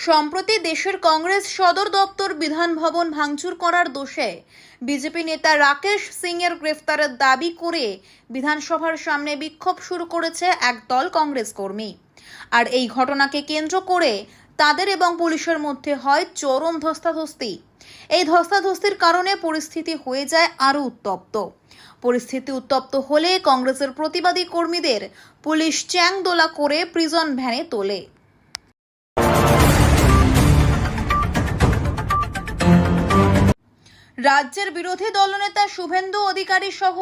সম্প্রতি দেশের কংগ্রেস সদর দপ্তর বিধান ভবন ভাঙচুর করার দোষে বিজেপি নেতা রাকেশ সিং এর গ্রেফতারের দাবি করে বিধানসভার সামনে বিক্ষোভ শুরু করেছে একদল কংগ্রেস কর্মী। আর এই ঘটনাকে কেন্দ্র করে তাদের এবং পুলিশের মধ্যে হয় চরম ধস্তাধস্তি। এই ধস্তাধস্তির কারণে পরিস্থিতি হয়ে যায় আরো উত্তপ্ত। পরিস্থিতি উত্তপ্ত হলে কংগ্রেসের প্রতিবাদী কর্মীদের পুলিশ চ্যাংদোলা করে প্রিজন ভ্যানে তোলে। রাজ্যের বিরোধী দলনেতা শুভেন্দু অধিকারী সহ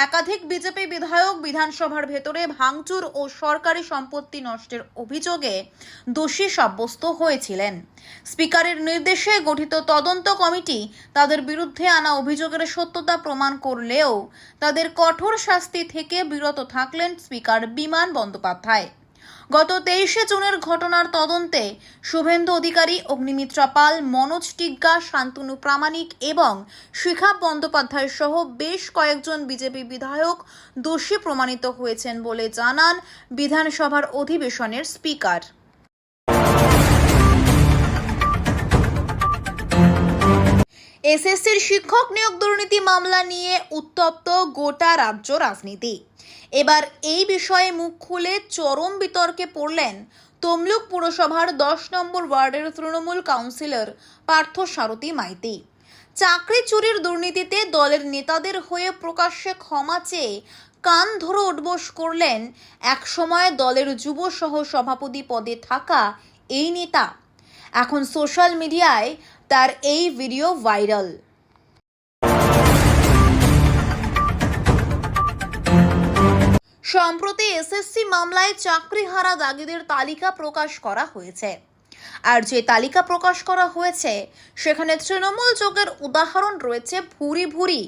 একাধিক বিজেপি বিধায়ক বিধানসভার ভেতরে ভাঙচুর ও সরকারি সম্পত্তি নষ্টের অভিযোগে দোষী সাব্যস্ত হয়েছিলেন। স্পিকারের নির্দেশে গঠিত তদন্ত কমিটি তাদের বিরুদ্ধে আনা অভিযোগের সত্যতা প্রমাণ করলেও তাদের কঠোর শাস্তি থেকে বিরত থাকলেন স্পিকার বিমান বন্দ্যোপাধ্যায়। গত 23শে জুনের ঘটনার তদন্তে শুভেন্দু অধিকারী, অগ্নিমিত্রা পাল, মনোজ টিগ্গা, শান্তনু প্রামাণিক এবং শিখা বন্দ্যোপাধ্যায় সহ বেশ কয়েকজন বিজেপি বিধায়ক দোষী প্রমাণিত হয়েছেন বলে জানান বিধানসভার অধিবেশনের স্পিকার। এসএসসির শিক্ষক নিয়োগ দুর্নীতি মামলা নিয়ে উত্তপ্ত গোটা রাজ্য রাজনীতি। এবার এই বিষয়ে মুখ খুলে চরম বিতর্কে পড়লেন তমলুক পুরসভার 10 নম্বর ওয়ার্ডের তৃণমূল কাউন্সিলর পার্থ সারথী মাইতি। চাকরি চুরির দুর্নীতিতে দলের নেতাদের হয়ে প্রকাশ্যে ক্ষমা চেয়ে কান ধরে উঠবোস করলেন একসময় দলের যুব সহ সভাপতি পদে থাকা এই নেতা। এখন সোশ্যাল মিডিয়ায় তার এই ভিডিও ভাইরাল। সম্প্রতি এসএসসি মামলায় চাকরিহারা দাগিদের তালিকা প্রকাশ করা হয়েছে। আর যে তালিকা প্রকাশ করা হয়েছে সেখানে তৃণমূল যোগের উদাহরণ রয়েছে ভুরি ভুরি।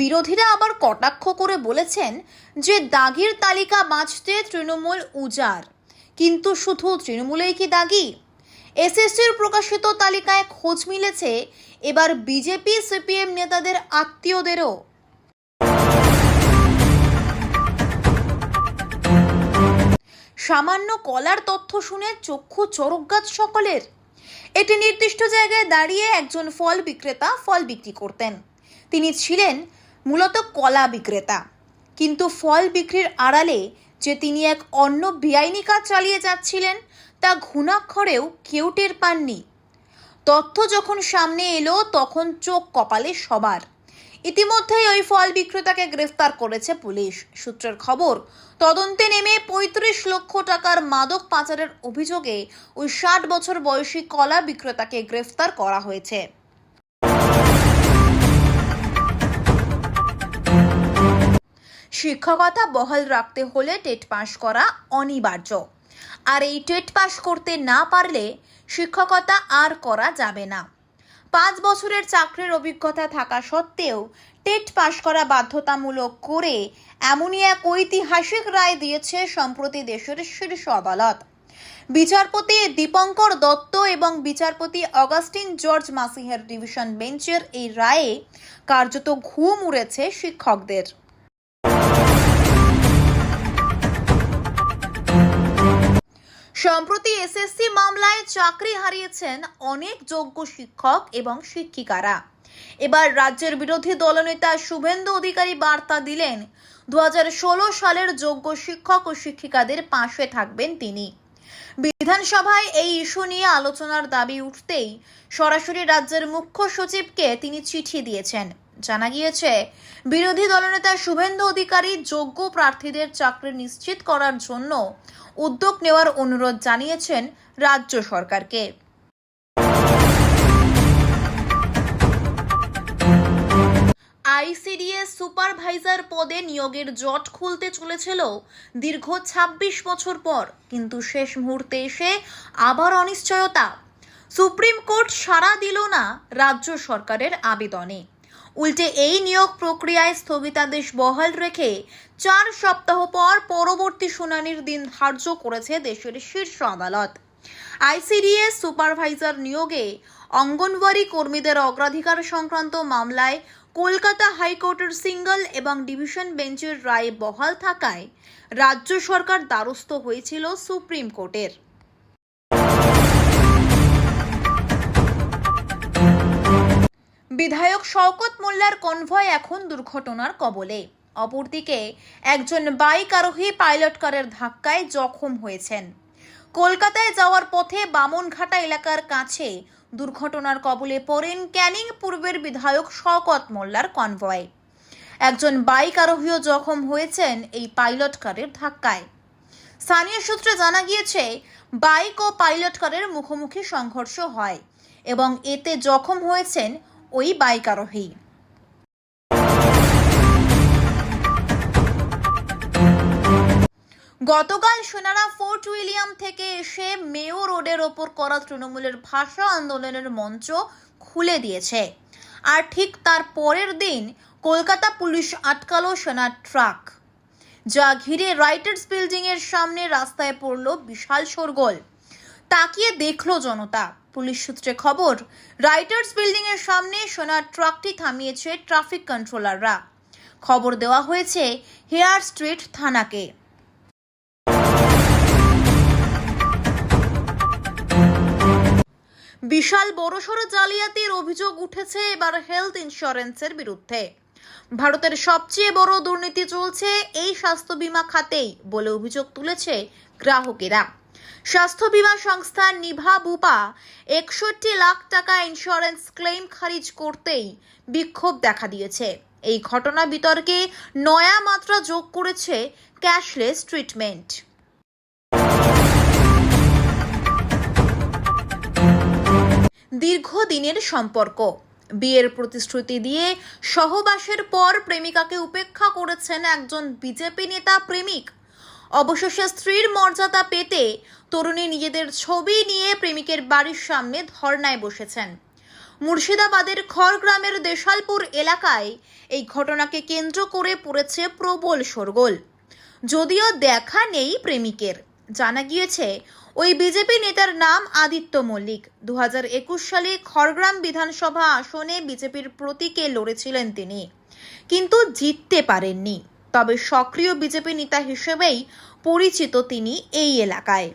বিরোধীরা আবার কটাক্ষ করে বলেছেন যে দাগির তালিকা বাঁচতে তৃণমূল উজাড়, কিন্তু শুধু তৃণমূলেই কি দাগি? এসএসসির প্রকাশিত তালিকায় খোঁজ মিলেছে এবার বিজেপি সিপিএম নেতাদের আত্মীয়দেরও। সামান্য কলার তথ্য শুনে চক্ষু চরকগাছ সকলের। এটি নির্দিষ্ট জায়গায় দাঁড়িয়ে একজন ফল বিক্রেতা ফল বিক্রি করতেন। তিনি ছিলেন মূলত কলা বিক্রেতা, কিন্তু ফল বিক্রির আড়ালে যে তিনি এক অন্য বেআইনি কাজ চালিয়ে যাচ্ছিলেন তা ঘুণাক্ষরেও কেউ টের পাননি। তথ্য যখন সামনে এলো তখন চোখ কপালে সবার। ইতিমধ্যেই ওই ফল বিক্রেতাকে গ্রেফতার করেছে পুলিশ। সূত্রের খবর, তদন্তে নেমে 35 লক্ষ টাকার মাদক পাচারের অভিযোগে ওই 60 বছর বয়সী কলা বিক্রেতাকে গ্রেফতার করা হয়েছে। শিক্ষকতা বহাল রাখতে হলে টেট পাস করা অনিবার্য। আর এই টেট পাস করতে না পারলে শিক্ষকতা আর করা যাবে না। 5 বছরের চাকরির অভিজ্ঞতা থাকা সত্ত্বেও টেট পাস করা বাধ্যতামূলক করে এমনই এক ঐতিহাসিক রায় দিয়েছে সম্প্রতি দেশের শীর্ষ আদালত। বিচারপতি দীপঙ্কর দত্ত এবং বিচারপতি অগাস্টিন জর্জ মাসিহের ডিভিশন বেঞ্চের এই রায়ে কার্যত ঘুম উড়েছে শিক্ষকদের। সম্প্রতি এসএসসি মামলায় চাকরি হারিয়েছেন অনেক যোগ্য শিক্ষক এবং শিক্ষিকারা। এবার রাজ্যের বিরোধী দলনেতা শুভেন্দু অধিকারী বার্তা দিলেন 2016 সালের যোগ্য শিক্ষক ও শিক্ষিকাদের পাশে থাকবেন তিনি। বিধানসভায় এই ইস্যু নিয়ে আলোচনার দাবি উঠতেই সরাসরি রাজ্যের মুখ্য সচিবকে তিনি চিঠি দিয়েছেন। জানা গিয়েছে, বিরোধী দলনেতা শুভেন্দু অধিকারী যোগ্য প্রার্থীদের চাকরি নিশ্চিত করার জন্য উদ্যোগ নেওয়ার অনুরোধ জানিয়েছেন রাজ্য সরকারকে। আইসিডিএস সুপারভাইজার পদে নিয়োগের জট খুলতে চলেছিল দীর্ঘ 26 বছর পর, কিন্তু শেষ মুহূর্তে এসে আবার অনিশ্চয়তা। সুপ্রিম কোর্ট সাড়া দিল না রাজ্য সরকারের আবেদনে। উল্টে এই নিয়োগ প্রক্রিয়ায় স্থগিতাদেশ বহাল রেখে 4 সপ্তাহ পর পরবর্তী শুনানির দিন ধার্য করেছে দেশের শীর্ষ আদালত। আইসিডিএস সুপারভাইজার নিয়োগে অঙ্গনওয়াড়ি কর্মীদের অগ্রাধিকার সংক্রান্ত মামলায় কলকাতা হাইকোর্টের সিঙ্গল এবং ডিভিশন বেঞ্চের রায় বহাল থাকায় রাজ্য সরকার দ্বারস্থ হয়েছিল সুপ্রিম কোর্টের। বিধায়ক শওকত মোল্লার কনভয় এখন দুর্ঘটনার কবলে। অপরদিকে একজন বাইক আরোহী পাইলট কারের ধাক্কায় জখম হয়েছেন। কলকাতায় যাওয়ার পথে বামনঘাটা এলাকার কাছে দুর্ঘটনার কবলে পড়েন ক্যানিং পূর্বের বিধায়ক শওকত মোল্লার কনভয়। একজন বাইক আরোহীও জখম হয়েছেন এই পাইলট কারের ধাক্কায়। স্থানীয় সূত্রে জানা গিয়েছে, বাইক ও পাইলট কারের মুখোমুখি সংঘর্ষ হয় এবং এতে জখম হয়েছেন ওই বাইক আরোহী। গতকাল সোনারা ফোর্ট উইলিয়াম থেকে এসে মেয়ো রোডের ওপর করা তৃণমূলের ভাষা আন্দোলনের মঞ্চ খুলে দিয়েছে। আর ঠিক তার পরের দিন কলকাতা পুলিশ আটকালো সোনার ট্রাক, যা ঘিরে রাইটার্স বিল্ডিং এর সামনে রাস্তায় পড়ল বিশাল শোরগোল। তাকিয়ে দেখলো জনতা। পুলিশ সূত্রে খবর, রাইটার্স বিল্ডিং এর সামনে সোনার ট্রাকটি থামিয়েছে ট্রাফিক কন্ট্রোলাররা। খবর দেওয়া হয়েছে হেয়ার স্ট্রিট থানাকে। বিশাল বড়সড় জালিয়াতির অভিযোগ উঠেছে এবার হেলথ ইন্স্যুরেন্সের বিরুদ্ধে। ভারতের সবচেয়ে বড় দুর্নীতি চলছে এই স্বাস্থ্য বীমা খাতেই বলে অভিযোগ তুলেছে গ্রাহকেরা। স্বাস্থ্য বীমা সংস্থা নিভা বুপা ৬১ লাখ টাকা ইন্স্যুরেন্স ক্লেম খারিজ করতেই বিক্ষোভ দেখা দিয়েছে। এই ঘটনা বিতর্কে নয়া মাত্রা যোগ করেছে ক্যাশলেস ট্রিটমেন্ট। দীর্ঘদিনের সম্পর্ক, বিয়ের প্রতিশ্রুতি দিয়ে সহবাসের পর প্রেমিকাকে উপেক্ষা করেছেন একজন বিজেপি নেতা প্রেমিক। অবশেষে স্ত্রীর মর্যাদা পেতে তরুণী নিজেদের ছবি নিয়ে প্রেমিকের বাড়ির সামনে ধর্নায় বসেছেন। মুর্শিদাবাদের খড়গ্রামের দেশালপুর এলাকায় এই ঘটনাকে কেন্দ্র করে পড়েছে প্রবল শোরগোল। যদিও দেখা নেই প্রেমিকের। জানা গিয়েছে, ওই বিজেপি নেতার নাম আদিত্য মল্লিক। 2021 সালে খড়গ্রাম বিধানসভা আসনে বিজেপির প্রতীকে লড়েছিলেন তিনি, কিন্তু জিততে পারেননি। তবে সক্রিয় বিজেপি নেতা হিসেবেই পরিচিত তিনি এই এলাকায়।